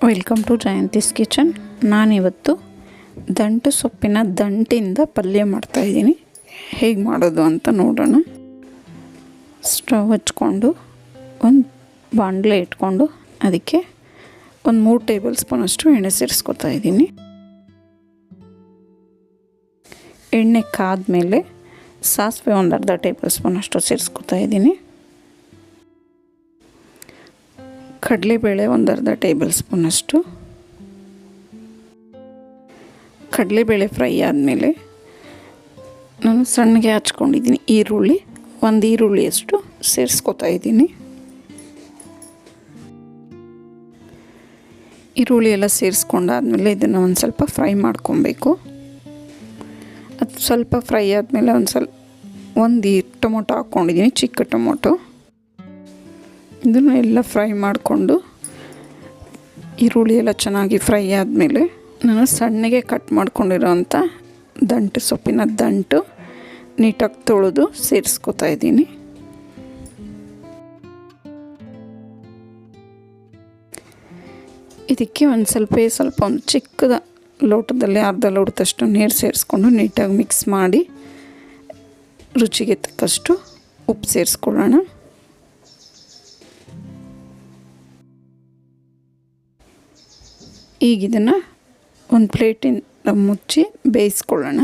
Welcome to Jayanthi's kitchen. ನಾನಿವತ್ತು ದಂಟು ಸೊಪ್ಪಿನ ದಂಟಿಂದ ಪಲ್ಯ ಮಾಡ್ತಾಯಿದ್ದೀನಿ. ಹೇಗೆ ಮಾಡೋದು ಅಂತ ನೋಡೋಣ. ಸ್ಟವ್ ಹಚ್ಕೊಂಡು ಒಂದು ಬಾಣಲೆ ಇಟ್ಕೊಂಡು ಅದಕ್ಕೆ ಒಂದು 3 ಟೇಬಲ್ ಸ್ಪೂನಷ್ಟು ಎಣ್ಣೆ ಸೇರಿಸ್ಕೊತಾ ಇದ್ದೀನಿ. ಎಣ್ಣೆ ಕಾದ್ಮೇಲೆ ಸಾಸಿವೆ ಒಂದು ಅರ್ಧ ಟೇಬಲ್ ಸ್ಪೂನಷ್ಟು ಸೇರಿಸ್ಕೊತಾ ಇದ್ದೀನಿ. ಕಡಲೆಬೇಳೆ ಒಂದು ಅರ್ಧ ಟೇಬಲ್ ಸ್ಪೂನಷ್ಟು. ಕಡಲೆಬೇಳೆ ಫ್ರೈ ಆದಮೇಲೆ ನಾನು ಸಣ್ಣಗೆ ಹಚ್ಕೊಂಡಿದ್ದೀನಿ ಈರುಳ್ಳಿ, ಒಂದು ಈರುಳ್ಳಿಯಷ್ಟು ಸೇರಿಸ್ಕೊತಾ ಇದ್ದೀನಿ. ಈರುಳ್ಳಿ ಎಲ್ಲ ಸೇರಿಸ್ಕೊಂಡಾದ್ಮೇಲೆ ಇದನ್ನು ಒಂದು ಸ್ವಲ್ಪ ಫ್ರೈ ಮಾಡ್ಕೊಬೇಕು. ಅದು ಸ್ವಲ್ಪ ಫ್ರೈ ಆದಮೇಲೆ ಒಂದು ಟೊಮೊಟೊ ಹಾಕ್ಕೊಂಡಿದ್ದೀನಿ, ಚಿಕ್ಕ ಟೊಮೊಟೊ. ಇದನ್ನು ಎಲ್ಲ ಫ್ರೈ ಮಾಡಿಕೊಂಡು ಈರುಳ್ಳಿ ಎಲ್ಲ ಚೆನ್ನಾಗಿ ಫ್ರೈ ಆದಮೇಲೆ ನಾನು ಸಣ್ಣಗೆ ಕಟ್ ಮಾಡ್ಕೊಂಡಿರೋಂಥ ದಂಟು ಸೊಪ್ಪಿನ ದಂಟು ನೀಟಾಗಿ ತೊಳೆದು ಸೇರಿಸ್ಕೊತಾ ಇದ್ದೀನಿ. ಇದಕ್ಕೆ ಒಂದು ಸ್ವಲ್ಪ ಒಂದು ಚಿಕ್ಕದ ಲೋಟದಲ್ಲಿ ಅರ್ಧ ಲೋಟದಷ್ಟು ನೀರು ಸೇರಿಸ್ಕೊಂಡು ನೀಟಾಗಿ ಮಿಕ್ಸ್ ಮಾಡಿ ರುಚಿಗೆ ತಕ್ಕಷ್ಟು ಉಪ್ಪು ಸೇರಿಸ್ಕೊಳ್ಳೋಣ. ಈಗ ಇದನ್ನು ಒಂದು ಪ್ಲೇಟಿಂದ ಮುಚ್ಚಿ ಬೇಯಿಸ್ಕೊಳ್ಳೋಣ.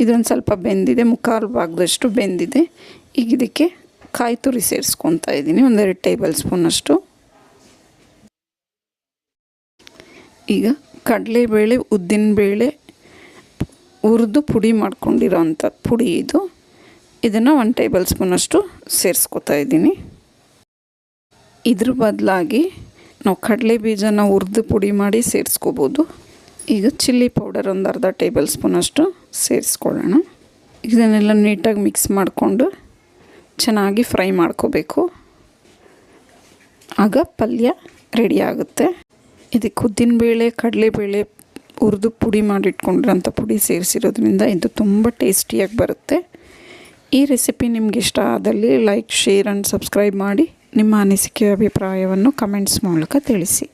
ಇದೊಂದು ಸ್ವಲ್ಪ ಬೆಂದಿದೆ, ಮುಕ್ಕಾಲು ಭಾಗದಷ್ಟು ಬೆಂದಿದೆ. ಈಗ ಇದಕ್ಕೆ ಕಾಯಿ ತುರಿ ಸೇರಿಸ್ಕೊತಾ ಇದ್ದೀನಿ, 1-2 ಟೇಬಲ್ ಸ್ಪೂನಷ್ಟು. ಈಗ ಕಡಲೆಬೇಳೆ, ಉದ್ದಿನಬೇಳೆ ಹುರಿದು ಪುಡಿ ಮಾಡ್ಕೊಂಡಿರೋಂಥ ಪುಡಿ ಇದು. ಇದನ್ನು 1 ಟೇಬಲ್ ಸ್ಪೂನಷ್ಟು ಸೇರಿಸ್ಕೊತಾ ಇದ್ದೀನಿ. ಇದ್ರ ಬದಲಾಗಿ ನಾವು ಕಡಲೆ ಬೀಜನ ಹುರಿದು ಪುಡಿ ಮಾಡಿ ಸೇರಿಸ್ಕೋಬೋದು. ಈಗ ಚಿಲ್ಲಿ ಪೌಡರ್ ಒಂದು ಅರ್ಧ ಟೇಬಲ್ ಸ್ಪೂನಷ್ಟು ಸೇರಿಸ್ಕೊಳ್ಳೋಣ. ಇದನ್ನೆಲ್ಲ ನೀಟಾಗಿ ಮಿಕ್ಸ್ ಮಾಡಿಕೊಂಡು ಚೆನ್ನಾಗಿ ಫ್ರೈ ಮಾಡ್ಕೋಬೇಕು. ಆಗ ಪಲ್ಯ ರೆಡಿ ಆಗುತ್ತೆ. ಇದಕ್ಕೆ ಉದ್ದಿನಬೇಳೆ, ಕಡಲೆಬೇಳೆ ಹುರಿದು ಪುಡಿ ಮಾಡಿಟ್ಕೊಂಡಿರೋಂಥ ಪುಡಿ ಸೇರಿಸಿರೋದ್ರಿಂದ ಇದು ತುಂಬ ಟೇಸ್ಟಿಯಾಗಿ ಬರುತ್ತೆ. ಈ ರೆಸಿಪಿ ನಿಮ್ಗೆ ಇಷ್ಟ ಆದಲ್ಲಿ ಲೈಕ್, ಶೇರ್ ಆ್ಯಂಡ್ ಸಬ್ಸ್ಕ್ರೈಬ್ ಮಾಡಿ. ನಿಮ್ಮ ಅನಿಸಿಕೆ ಅಭಿಪ್ರಾಯವನ್ನು ಕಮೆಂಟ್ಸ್ ಮೂಲಕ ತಿಳಿಸಿ.